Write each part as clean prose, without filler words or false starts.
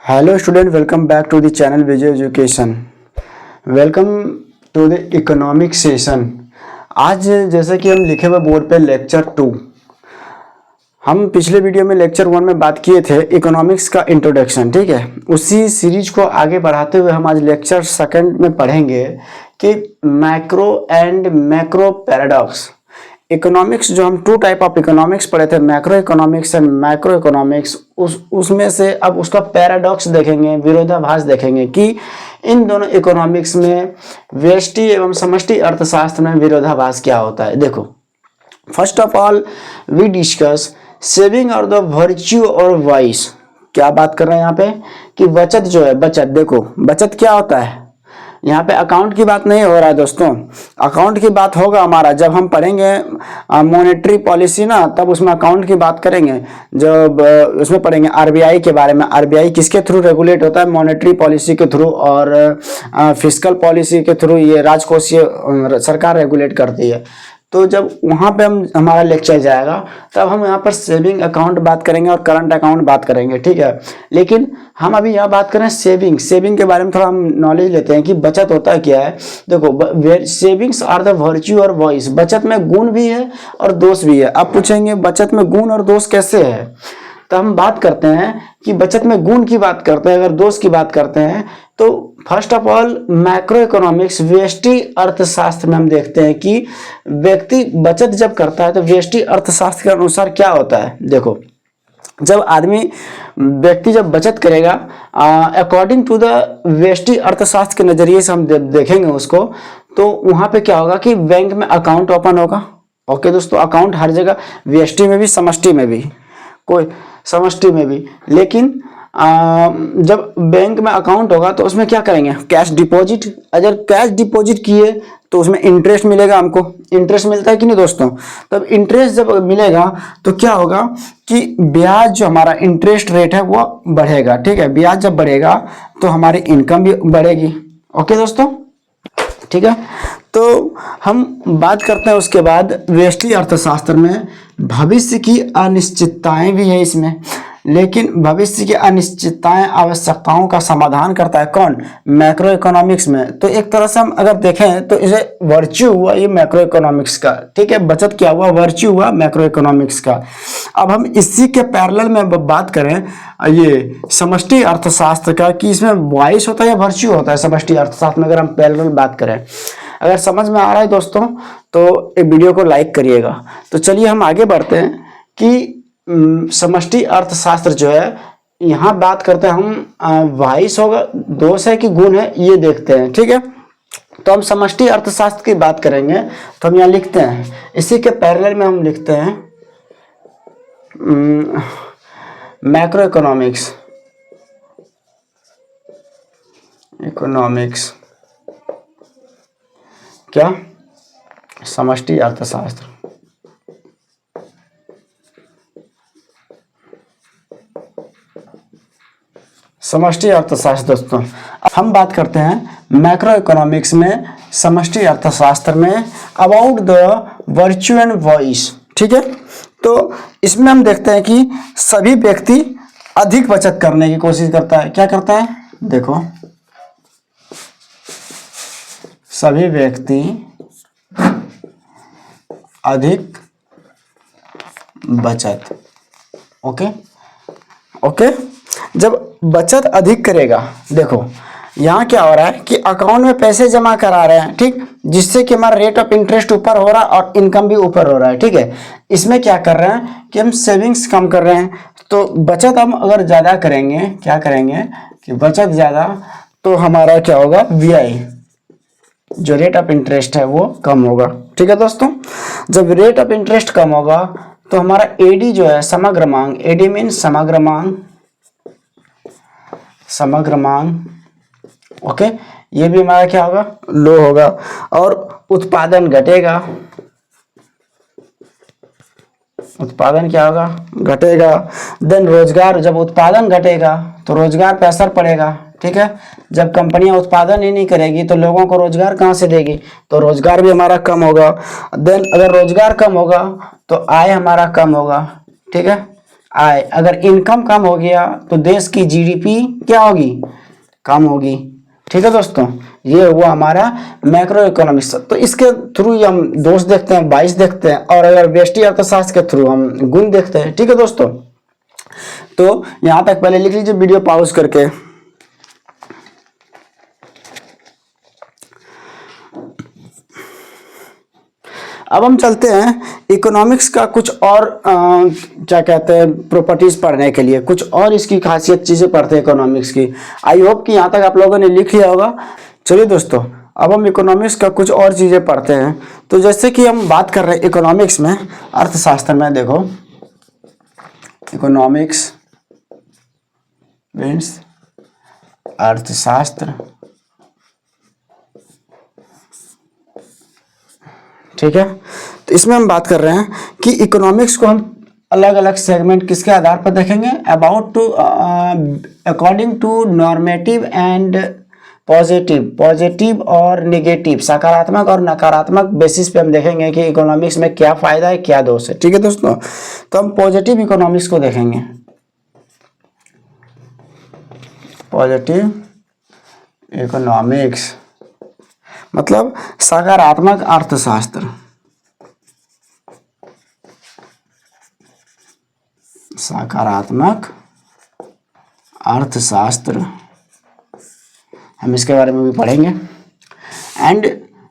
Hello student, welcome back to the channel Vijay education. Welcome to the economic session. आज जैसे कि हम लिखे हुए बोर्ड पे लेक्चर 2, हम पिछले वीडियो में लेक्चर 1 में बात किए थे इकोनॉमिक्स का इंट्रोडक्शन। ठीक है, उसी सीरीज को आगे बढ़ाते हुए हम आज लेक्चर 2 में पढ़ेंगे कि macro and macro paradox. Economics जो हम 2 टाइप ऑफ इकोनॉमिक्स पढ़े थे, macro economics and micro economics, उसमें से अब उसका पैराडॉक्स देखेंगे, विरोधाभास देखेंगे कि इन दोनों इकोनॉमिक्स में व्यष्टि एवं समष्टि अर्थशास्त्र में विरोधाभास क्या होता है। देखो, first of all we discuss saving और द वर्च्यू और वाइस। क्या बात कर रहे हैं यहाँ पे कि बचत जो है, बचत देखो, बचत क्या होता है। यहाँ पे अकाउंट की बात नहीं हो रहा है दोस्तों, अकाउंट की बात होगा हमारा जब हम पढ़ेंगे मॉनेटरी पॉलिसी ना, तब उसमें अकाउंट की बात करेंगे। जब उसमें पढ़ेंगे आरबीआई के बारे में, आरबीआई किसके थ्रू रेगुलेट होता है, मॉनेटरी पॉलिसी के थ्रू, और फिस्कल पॉलिसी के थ्रू ये राजकोषीय सरकार रेगुलेट करती है। तो जब वहाँ पे हमारा लेक्चर जाएगा तब हम यहाँ पर सेविंग अकाउंट बात करेंगे और करंट अकाउंट बात करेंगे। ठीक है, लेकिन हम अभी यहाँ बात करें सेविंग के बारे में थोड़ा हम नॉलेज लेते हैं कि बचत होता क्या है। देखो, सेविंग्स आर द वर्च्यू और वॉइस। बचत में गुण भी है और दोष भी है। आप पूछेंगे बचत में गुण और दोष कैसे है, तो हम बात करते हैं कि बचत में गुण की बात करते हैं। अगर दोष की बात करते हैं तो first of all macro economics व्यष्टि अर्थशास्त्र में हम देखते हैं कि व्यक्ति बचत जब करता है तो व्यष्टि अर्थशास्त्र के अनुसार क्या होता है। देखो, जब व्यक्ति जब बचत करेगा अकॉर्डिंग टू द व्यष्टि अर्थशास्त्र के नजरिए से हम देखेंगे उसको, तो वहां पे क्या होगा कि बैंक में अकाउंट ओपन होगा। ओके दोस्तों, अकाउंट हर जगह, व्यष्टि में भी समष्टि में भी, कोई समष्टि में भी, लेकिन जब बैंक में अकाउंट होगा तो उसमें क्या करेंगे, कैश डिपॉजिट। अगर कैश डिपॉजिट किए तो उसमें इंटरेस्ट मिलेगा, हमको इंटरेस्ट मिलता है कि नहीं दोस्तों। तब इंटरेस्ट जब मिलेगा तो क्या होगा कि ब्याज जो हमारा इंटरेस्ट रेट है वो बढ़ेगा। ठीक है, ब्याज जब बढ़ेगा तो हमारी इनकम भी बढ़ेगी। ओके दोस्तों, ठीक है। तो हम बात करते हैं उसके बाद व्यष्टि अर्थशास्त्र में भविष्य की अनिश्चितताएं भी है इसमें, लेकिन भविष्य की अनिश्चितताएं आवश्यकताओं का समाधान करता है कौन, मैक्रो इकोनॉमिक्स में। तो एक तरह से हम अगर देखें तो इसे वर्च्यू हुआ ये मैक्रो इकोनॉमिक्स का। ठीक है, बचत क्या हुआ, वर्च्यू हुआ मैक्रो इकोनॉमिक्स का। अब हम इसी के पैरेलल में बात करें ये समष्टि अर्थशास्त्र का कि इसमें वाइस होता है या वर्च्यू होता है। समष्टि अर्थशास्त्र में अगर हम पैरेलल बात करें, अगर समझ में आ रहा है दोस्तों तो एक वीडियो को लाइक करिएगा। तो चलिए हम आगे बढ़ते हैं कि समष्टि अर्थशास्त्र जो है, यहाँ बात करते हैं हम वाइस होगा, दोष है कि गुण है, ये देखते हैं। ठीक है, तो हम समष्टि अर्थशास्त्र की बात करेंगे तो हम यहाँ लिखते हैं, इसी के पैरेलल में हम लिखते हैं मैक्रो इकोनॉमिक्स क्या, समष्टि अर्थशास्त्र। समष्टि अर्थशास्त्र दोस्तों, हम बात करते हैं मैक्रो इकोनॉमिक्स में, समष्टि अर्थशास्त्र में about the virtue and voice. ठीक है, तो इसमें हम देखते हैं कि सभी व्यक्ति अधिक बचत करने की कोशिश करता है। क्या करता है, देखो, सभी व्यक्ति अधिक बचत। ओके, जब बचत अधिक करेगा, देखो यहाँ क्या हो रहा है कि अकाउंट में पैसे जमा करा रहे हैं, ठीक, जिससे कि हमारा रेट ऑफ इंटरेस्ट ऊपर हो रहा है और इनकम भी ऊपर हो रहा है। ठीक है, इसमें क्या कर रहे हैं कि हम सेविंग्स कम कर रहे हैं, तो बचत हम अगर ज़्यादा करेंगे, क्या करेंगे कि बचत ज़्यादा, तो हमारा क्या होगा, VI जो रेट ऑफ इंटरेस्ट है वो कम होगा। ठीक है दोस्तों, जब रेट ऑफ इंटरेस्ट कम होगा तो हमारा AD जो है, समग्र मांग, AD मीन समग्र मांग, ओके, ये भी हमारा क्या होगा, लो होगा, और उत्पादन घटेगा। उत्पादन क्या होगा, घटेगा। देन रोजगार, जब उत्पादन घटेगा तो रोजगार पे असर पड़ेगा। ठीक है, जब कंपनियां उत्पादन ही नहीं करेगी तो लोगों को रोजगार कहाँ से देगी, तो रोजगार भी हमारा कम होगा। देन अगर रोजगार कम होगा तो आय हमारा कम होगा। ठीक है, आय, अगर इनकम कम हो गया तो देश की जीडीपी क्या होगी, कम होगी। ठीक है दोस्तों, ये हुआ हमारा मैक्रो इकोनॉमिक्स। तो इसके थ्रू हम दोष देखते हैं, 22 देखते हैं, और अगर व्यष्टि अर्थशास्त्र के थ्रू हम गुण देखते हैं। ठीक है दोस्तों, तो यहां तक पहले लिख लीजिए वीडियो पॉज करके। अब हम चलते हैं इकोनॉमिक्स का कुछ और क्या कहते हैं प्रॉपर्टीज पढ़ने के लिए, कुछ और इसकी खासियत चीजें पढ़ते हैं इकोनॉमिक्स की। आई होप कि यहाँ तक आप लोगों ने लिख लिया होगा। चलिए दोस्तों, अब हम इकोनॉमिक्स का कुछ और चीजें पढ़ते हैं। तो जैसे कि हम बात कर रहे हैं इकोनॉमिक्स में, अर्थशास्त्र में, देखो इकोनॉमिक्स मीन्स अर्थशास्त्र। ठीक है, तो इसमें हम बात कर रहे हैं कि इकोनॉमिक्स को हम अलग अलग सेगमेंट किसके आधार पर देखेंगे, about to according to normative and positive, positive और नेगेटिव, सकारात्मक और नकारात्मक बेसिस पे हम देखेंगे कि इकोनॉमिक्स में क्या फायदा है क्या दोष है। ठीक है दोस्तों, तो हम पॉजिटिव इकोनॉमिक्स को देखेंगे। पॉजिटिव इकोनॉमिक्स मतलब सकारात्मक अर्थशास्त्र, सकारात्मक अर्थशास्त्र, हम इसके बारे में भी पढ़ेंगे। And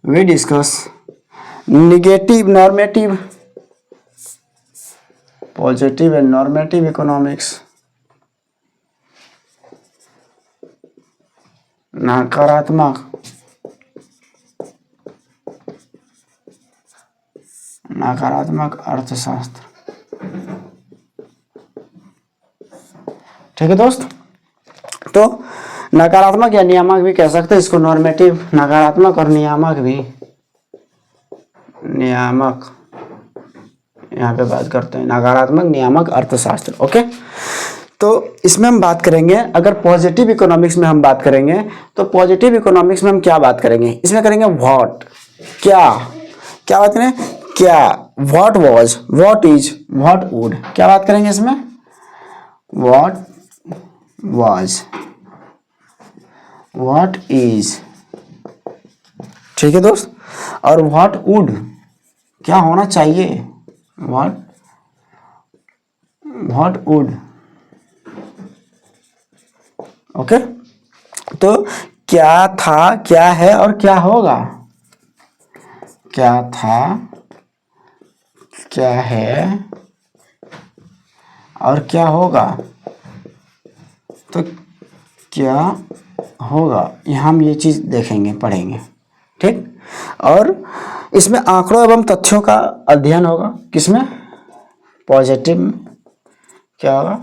we discuss negative normative, positive and normative economics, नकारात्मक नकारात्मक अर्थशास्त्र। ठीक है दोस्त, तो नकारात्मक या नियामक भी कह सकते हैं इसको, नॉर्मेटिव नकारात्मक और नियामक भी, नियामक यहाँ पे बात करते हैं, नकारात्मक नियामक अर्थशास्त्र। ओके, तो इसमें हम बात करेंगे, अगर पॉजिटिव इकोनॉमिक्स में हम बात करेंगे तो पॉजिटिव इकोनॉमिक्स में हम क्या बात करेंगे, इसमें करेंगे व्हाट, क्या, क्या बात करें, क्या, what was, what is, what would, क्या बात करेंगे इसमें, व्हाट वाज, व्हाट इज। ठीक है दोस्त, और व्हाट वुड क्या होना चाहिए, व्हाट वुड। ओके, तो क्या था, क्या है और क्या होगा, क्या था, क्या है और क्या होगा, तो क्या होगा, यहाँ हम ये चीज देखेंगे, पढ़ेंगे। ठीक, और इसमें आंकड़ों एवं तथ्यों का अध्ययन होगा, किसमें, पॉजिटिव में क्या होगा,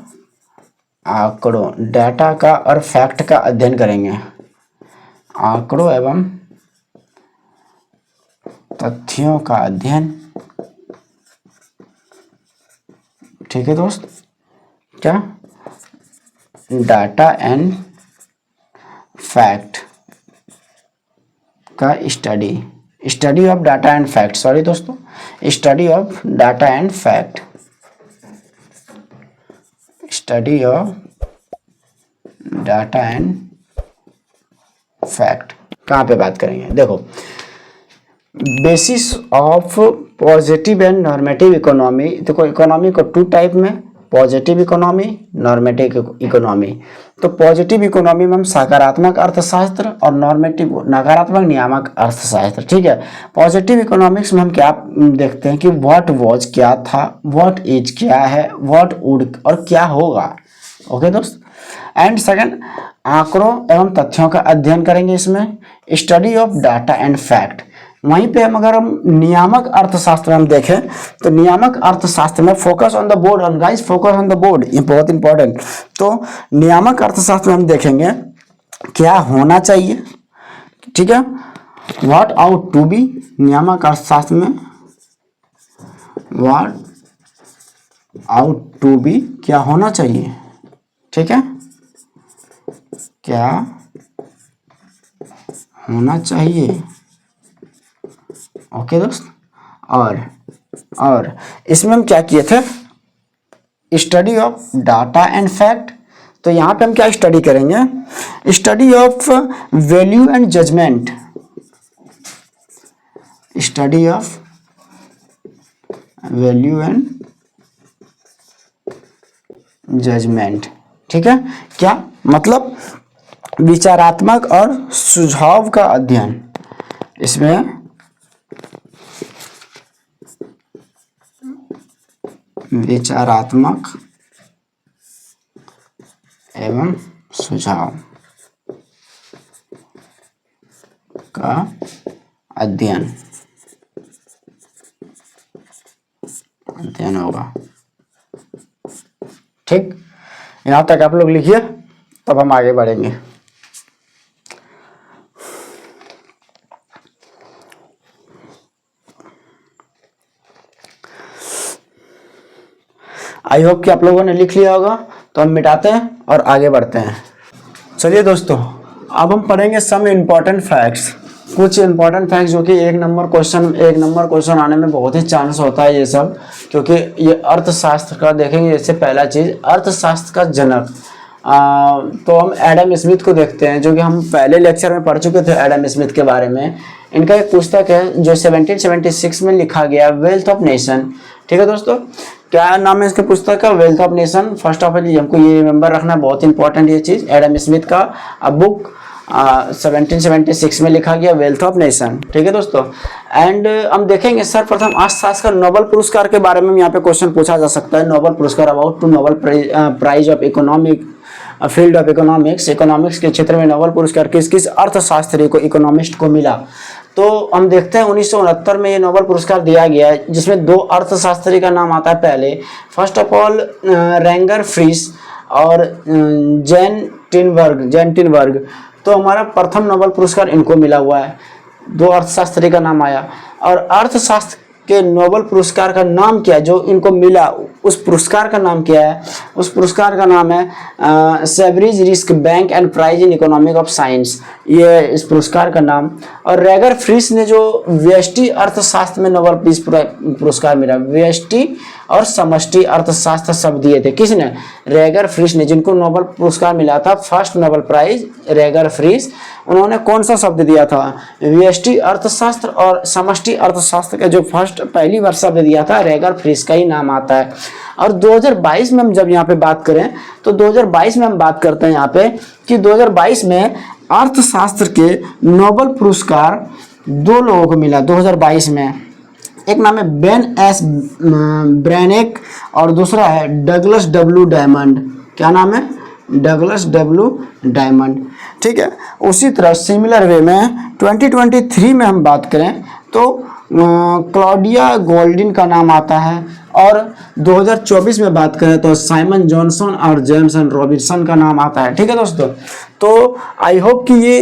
आंकड़ों, डाटा का और फैक्ट का अध्ययन करेंगे, आंकड़ों एवं तथ्यों का अध्ययन। ठीक है दोस्त, क्या, डाटा एंड फैक्ट का study, study of data and fact, sorry दोस्तों, study of data and fact, study of data and fact कहाँ पे बात करेंगे, देखो basis of positive and normative economy. देखो इकोनॉमी को टू टाइप में, पॉजिटिव इकोनॉमी, नॉर्मेटिव इकोनॉमी। तो पॉजिटिव इकोनॉमी में हम सकारात्मक अर्थशास्त्र और नॉर्मेटिव नकारात्मक नियामक अर्थशास्त्र। ठीक है, पॉजिटिव इकोनॉमिक्स में हम क्या देखते हैं कि व्हाट वाज क्या था, व्हाट इज क्या है, व्हाट वुड और क्या होगा। ओके दोस्त, एंड सेकंड आंकड़ों एवं तथ्यों का अध्ययन करेंगे, इसमें study of data and fact. वहीं पे हम अगर हम नियामक अर्थशास्त्र में हम देखें तो नियामक अर्थशास्त्र में focus on the board, on guys focus on the board, ये बहुत इंपॉर्टेंट। तो नियामक अर्थशास्त्र में हम देखेंगे क्या होना चाहिए, ठीक है, व्हाट आउट टू बी, नियामक अर्थशास्त्र में व्हाट आउट टू बी क्या होना चाहिए, ठीक है, क्या होना चाहिए। ओके दोस्त, और इसमें हम क्या किए थे, study of data and fact. तो यहाँ पे हम क्या स्टडी करेंगे, study of value and judgement, study of value and judgement. ठीक है, क्या मतलब विचारात्मक और सुझाव का अध्ययन। इसमें विचारात्मक एवं सुझाव का अध्ययन होगा। ठीक, यहां तक आप लोग लिखिए, तब हम आगे बढ़ेंगे। आई होप कि आप लोगों ने लिख लिया होगा। तो हम मिटाते हैं और आगे बढ़ते हैं। चलिए दोस्तों, अब हम पढ़ेंगे सम इम्पॉर्टेंट फैक्ट्स, कुछ इम्पॉर्टेंट फैक्ट्स जो कि एक नंबर क्वेश्चन आने में बहुत ही चांस होता है ये सब, क्योंकि ये अर्थशास्त्र का देखेंगे। जैसे पहला चीज़, अर्थशास्त्र का जनक, तो हम एडम स्मिथ को देखते हैं, जो कि हम पहले लेक्चर में पढ़ चुके थे एडम स्मिथ के बारे में। इनका एक पुस्तक है जो 1776 में लिखा गया, वेल्थ ऑफ नेशन। ठीक है दोस्तों, क्या नाम है इसके पुस्तक का, wealth of nation. First of all हमको ये रिमेंबर रखना बहुत इंपॉर्टेंट ये चीज़, एडम स्मिथ का बुक 1776 में लिखा गया, वेल्थ ऑफ नेशन। ठीक है दोस्तों, एंड हम देखेंगे सर्वप्रथम अर्थशास्त्र का नोबेल पुरस्कार के बारे में यहाँ पे क्वेश्चन पूछा जा सकता है। नोबेल पुरस्कार about to Nobel prize of economic field of economics, economics के क्षेत्र में नोबेल पुरस्कार किस किस अर्थशास्त्री को, इकोनॉमिस्ट को मिला। तो हम देखते हैं 1969 में ये नोबेल पुरस्कार दिया गया है, जिसमें दो अर्थशास्त्री का नाम आता है। पहले फर्स्ट ऑफ ऑल रेंगर फ्रीस और जैन टिनबर्ग। तो हमारा प्रथम नोबेल पुरस्कार इनको मिला हुआ है, दो अर्थशास्त्री का नाम आया। और अर्थशास्त्र के नोबेल पुरस्कार का नाम क्या है जो इनको मिला, उस पुरस्कार का नाम क्या है, उस पुरस्कार का नाम है Sveriges Riksbank and prize in economic of science, ये इस पुरस्कार का नाम। और रेगर फ्रीस ने जो व्यष्टि अर्थशास्त्र में नोबेल पीस पुरस्कार मिला, व्यष्टि और समष्टि अर्थशास्त्र शब्द दिए थे किसने, रेगर फ्रीस ने, जिनको नोबेल पुरस्कार मिला था फर्स्ट नोबेल प्राइज रेगर फ्रीस। उन्होंने कौन सा शब्द दिया था, व्यष्टि अर्थशास्त्र और समष्टि अर्थशास्त्र का जो फर्स्ट पहली बार शब्द दिया था, रेगर फ्रीस का ही नाम आता है। और 2022 में हम जब यहाँ पे बात करें तो 2022 में हम बात करते हैं यहाँ पे कि 2022 में अर्थशास्त्र के नोबेल पुरस्कार दो लोगों को मिला 2022 में। एक नाम है बेन एस ब्रेनेक और दूसरा है डगलस डब्ल्यू डायमंड। क्या नाम है, डगलस डब्ल्यू डायमंड। ठीक है, उसी तरह सिमिलर वे में 2023 में हम बात करें तो क्लॉडिया गोल्डिन का नाम आता है। और 2024 में बात करें तो साइमन जॉनसन और जेम्स एंड रॉबिन्सन का नाम आता है। ठीक है दोस्तों, तो आई होप कि ये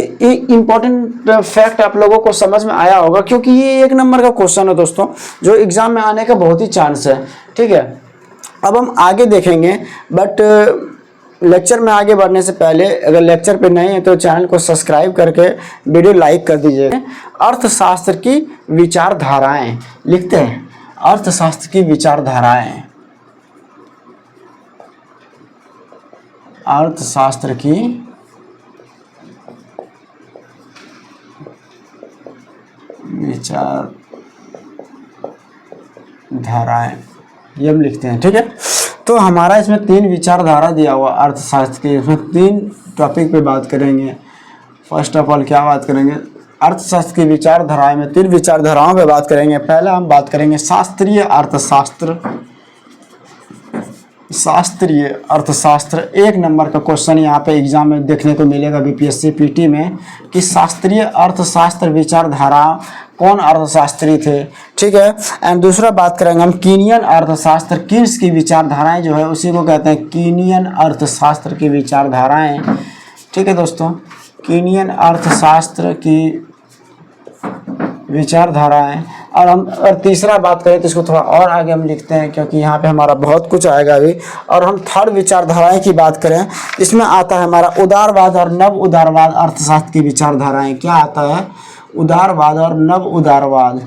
इम्पोर्टेंट फैक्ट आप लोगों को समझ में आया होगा, क्योंकि ये एक नंबर का क्वेश्चन है दोस्तों, जो एग्जाम में आने का बहुत ही चांस है। ठीक है, अब हम आगे देखेंगे, बट लेक्चर में आगे बढ़ने से पहले अगर लेक्चर पे नहीं है तो चैनल को सब्सक्राइब करके वीडियो लाइक कर दीजिए। अर्थशास्त्र की विचारधाराएं लिखते हैं, अर्थशास्त्र की विचारधाराएं, अर्थशास्त्र की विचारधाराएं, ये हम लिखते हैं। ठीक है, तो हमारा इसमें 3 विचारधारा दिया हुआ अर्थशास्त्र की, इसमें 3 टॉपिक पे बात करेंगे। फर्स्ट ऑफ ऑल क्या बात करेंगे, अर्थशास्त्र की विचारधाराएं में 3 विचारधाराओं पे बात करेंगे। पहला हम बात करेंगे शास्त्रीय अर्थशास्त्र। शास्त्रीय अर्थशास्त्र एक नंबर का क्वेश्चन यहाँ पे एग्जाम में देखने को मिलेगा बीपीएससी पीटी में, कि शास्त्रीय अर्थशास्त्र विचारधारा कौन अर्थशास्त्री थे। ठीक है, एंड दूसरा बात करेंगे हम कीनियन अर्थशास्त्र, कीन्स की विचारधाराएं जो है उसी को कहते हैं कीनियन अर्थशास्त्र की विचारधाराएं। ठीक है दोस्तों, कीनियन अर्थशास्त्र की विचारधाराएं। और तीसरा बात करें तो इसको थोड़ा और आगे हम लिखते हैं, क्योंकि यहाँ पे हमारा बहुत कुछ आएगा अभी। और हम थर्ड विचारधाराएं की बात करें, इसमें आता है हमारा उदारवाद और नव उदारवाद अर्थशास्त्र की विचारधाराएं। क्या आता है, उदारवाद और नव उदारवाद,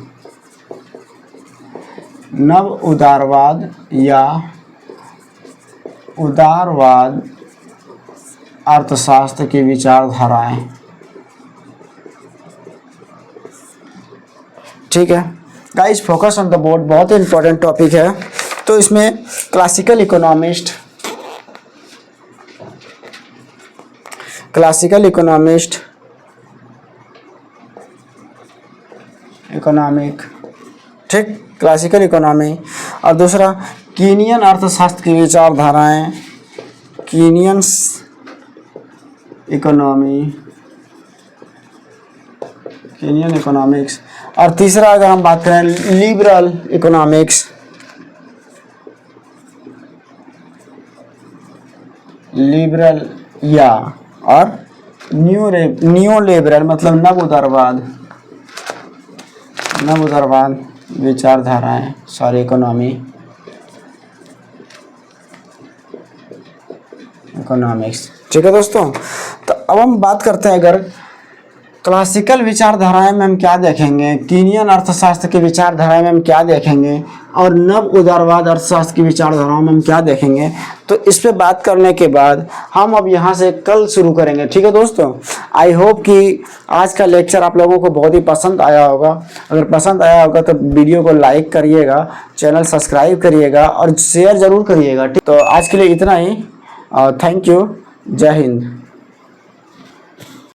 नव उदारवाद या उदारवाद अर्थशास्त्र की विचारधाराएं। ठीक है guys, focus on the board, बहुत ही इंपॉर्टेंट टॉपिक है। तो इसमें क्लासिकल इकोनॉमिस्ट इकोनॉमिक, ठीक, क्लासिकल इकोनॉमी, और दूसरा कीनियन अर्थशास्त्र की विचारधाराएं, कीनियंस इकोनॉमी, कीनियन इकोनॉमिक्स, और तीसरा अगर हम बात करें लिबरल इकोनॉमिक्स, लिबरल या और न्यू लिबरल मतलब नव उदारवाद विचारधाराएं, सॉरी इकोनॉमिक्स। ठीक है दोस्तों, तो अब हम बात करते हैं अगर क्लासिकल विचारधाराएं में हम क्या देखेंगे, कीनियन अर्थशास्त्र की विचारधाराएं में हम क्या देखेंगे, और नव उदारवाद अर्थशास्त्र की विचारधाराओं में हम क्या देखेंगे। तो इस पे बात करने के बाद हम अब यहाँ से कल शुरू करेंगे। ठीक है दोस्तों, आई होप कि आज का लेक्चर आप लोगों को बहुत ही पसंद आया होगा। अगर पसंद आया होगा तो वीडियो को लाइक करिएगा, चैनल सब्सक्राइब करिएगा और शेयर ज़रूर करिएगा। ठीक, तो आज के लिए इतना ही। थैंक यू, जय हिंद।